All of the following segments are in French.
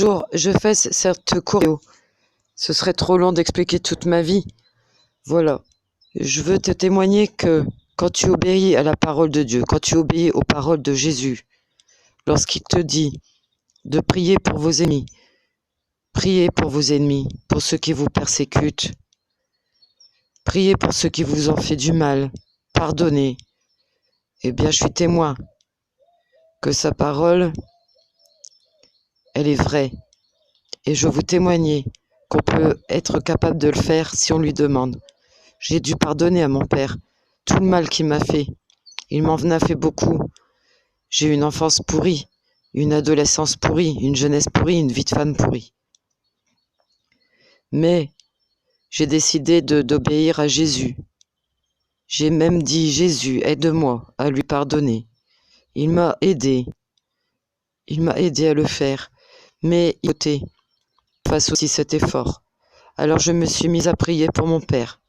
Bonjour, je fais cette choreo. Ce serait trop long d'expliquer toute ma vie. Voilà. Je veux te témoigner que quand tu obéis à la parole de Dieu, quand tu obéis aux paroles de Jésus, lorsqu'il te dit de prier pour vos ennemis, priez pour vos ennemis, pour ceux qui vous persécutent, priez pour ceux qui vous ont fait du mal, pardonnez, eh bien je suis témoin que sa parole, elle est vraie. Et je vous témoigner qu'on peut être capable de le faire si on lui demande. J'ai dû pardonner à mon père tout le mal qu'il m'a fait. Il m'en a fait beaucoup. J'ai eu une enfance pourrie, une adolescence pourrie, une jeunesse pourrie, une vie de femme pourrie. Mais j'ai décidé d'obéir à Jésus. J'ai même dit, Jésus, aide-moi à lui pardonner. Il m'a aidé. Il m'a aidé à le faire. Mais il fasse aussi cet effort. Alors je me suis mise à prier pour mon père.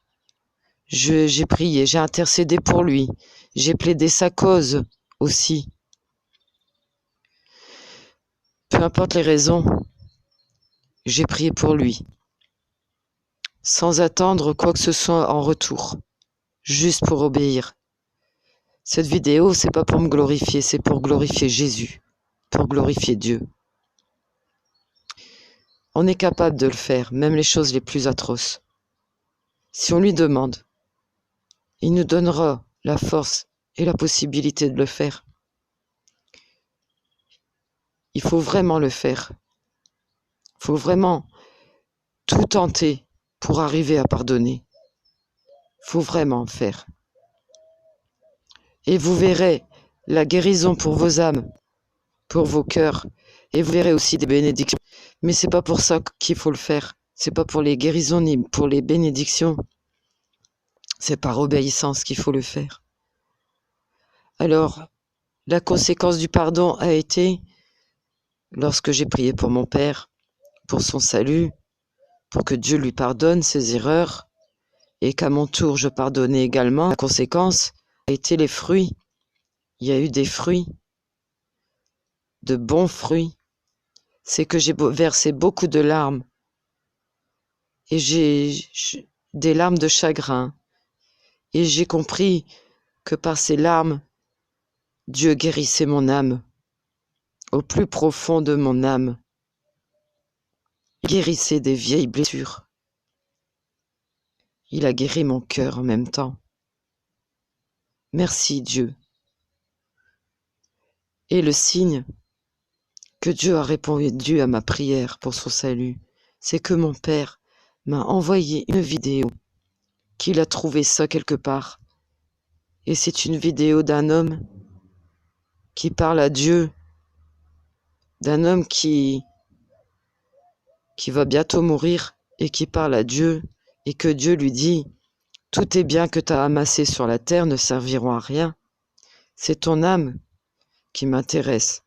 J'ai prié, j'ai intercédé pour lui. J'ai plaidé sa cause aussi. Peu importe les raisons, j'ai prié pour lui. Sans attendre quoi que ce soit en retour. Juste pour obéir. Cette vidéo, c'est pas pour me glorifier, c'est pour glorifier Jésus. Pour glorifier Dieu. On est capable de le faire, même les choses les plus atroces. Si on lui demande, il nous donnera la force et la possibilité de le faire. Il faut vraiment le faire. Il faut vraiment tout tenter pour arriver à pardonner. Il faut vraiment le faire. Et vous verrez la guérison pour vos âmes, pour vos cœurs, et vous verrez aussi des bénédictions. Mais c'est pas pour ça qu'il faut le faire. C'est pas pour les guérisons ni pour les bénédictions. C'est par obéissance qu'il faut le faire. Alors, la conséquence du pardon a été, lorsque j'ai prié pour mon père, pour son salut, pour que Dieu lui pardonne ses erreurs, et qu'à mon tour je pardonnais également, la conséquence a été les fruits. Il y a eu des fruits, de bons fruits. C'est que j'ai versé beaucoup de larmes, et des larmes de chagrin, et j'ai compris que par ces larmes, Dieu guérissait mon âme, au plus profond de mon âme. Il guérissait des vieilles blessures. Il a guéri mon cœur en même temps. Merci Dieu. Et le signe que Dieu a répondu à ma prière pour son salut, c'est que mon père m'a envoyé une vidéo, qu'il a trouvé ça quelque part. Et c'est une vidéo d'un homme qui parle à Dieu, d'un homme qui va bientôt mourir et qui parle à Dieu, et que Dieu lui dit « Tous tes biens que tu as amassés sur la terre ne serviront à rien. C'est ton âme qui m'intéresse. »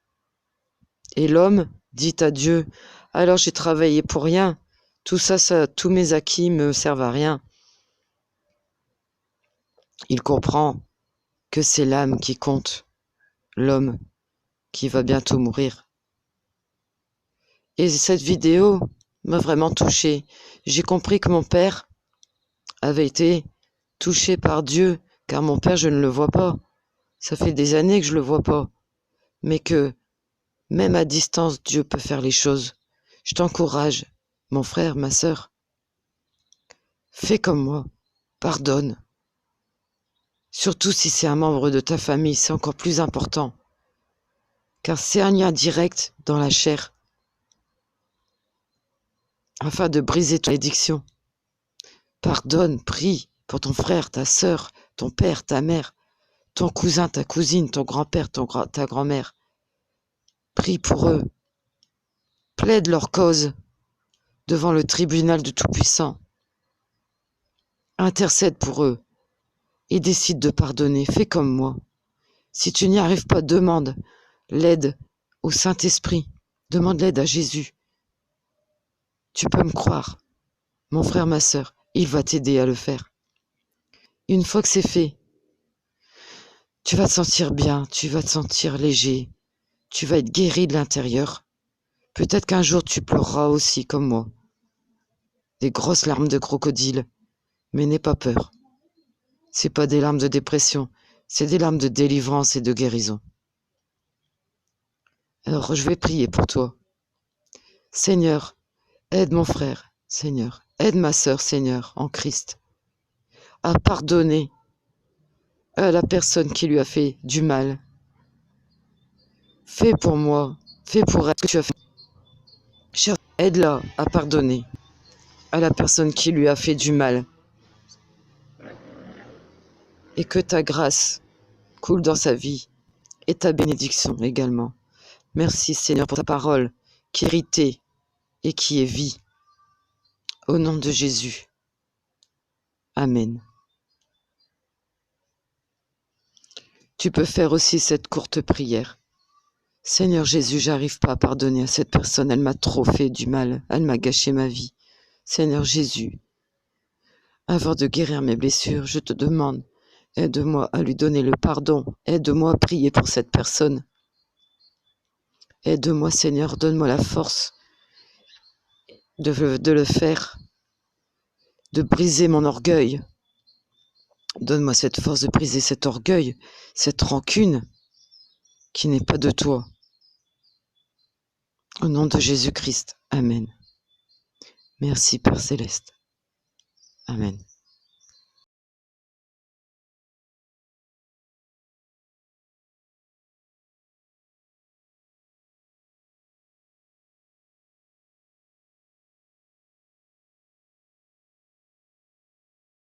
Et l'homme dit à Dieu « Alors j'ai travaillé pour rien. Tout ça, tous mes acquis me servent à rien. » Il comprend que c'est l'âme qui compte, l'homme qui va bientôt mourir. Et cette vidéo m'a vraiment touché. J'ai compris que mon père avait été touché par Dieu, car mon père, je ne le vois pas. Ça fait des années que je le vois pas. Mais que, même à distance, Dieu peut faire les choses. Je t'encourage, mon frère, ma sœur. Fais comme moi. Pardonne. Surtout si c'est un membre de ta famille, c'est encore plus important. Car c'est un lien direct dans la chair. Afin de briser toute addiction. Pardonne, prie pour ton frère, ta sœur, ton père, ta mère, ton cousin, ta cousine, ton grand-père, ta grand-mère. Prie pour eux. Plaide leur cause devant le tribunal du Tout-Puissant. Intercède pour eux et décide de pardonner. Fais comme moi. Si tu n'y arrives pas, demande l'aide au Saint-Esprit. Demande l'aide à Jésus. Tu peux me croire, mon frère, ma sœur, il va t'aider à le faire. Une fois que c'est fait, tu vas te sentir bien, tu vas te sentir léger, tu vas être guéri de l'intérieur, Peut-être qu'un jour tu pleureras aussi comme moi, des grosses larmes de crocodile, mais n'aie pas peur. C'est pas des larmes de dépression, c'est des larmes de délivrance et de guérison. Alors je vais prier pour toi. Seigneur, aide mon frère, Seigneur, aide ma sœur, Seigneur, en Christ, à pardonner à la personne qui lui a fait du mal. Fais pour moi, fais pour elle ce que tu as fait. Cher, aide-la à pardonner à la personne qui lui a fait du mal. Et que ta grâce coule dans sa vie et ta bénédiction également. Merci Seigneur pour ta parole qui est vérité et qui est vie. Au nom de Jésus. Amen. Tu peux faire aussi cette courte prière. Seigneur Jésus, j'arrive pas à pardonner à cette personne, elle m'a trop fait du mal, elle m'a gâché ma vie. Seigneur Jésus, avant de guérir mes blessures, je te demande, aide-moi à lui donner le pardon, aide-moi à prier pour cette personne. Aide-moi Seigneur, donne-moi la force de le faire, de briser mon orgueil. Donne-moi cette force de briser cet orgueil, cette rancune qui n'est pas de toi. Au nom de Jésus-Christ, Amen. Merci Père Céleste. Amen.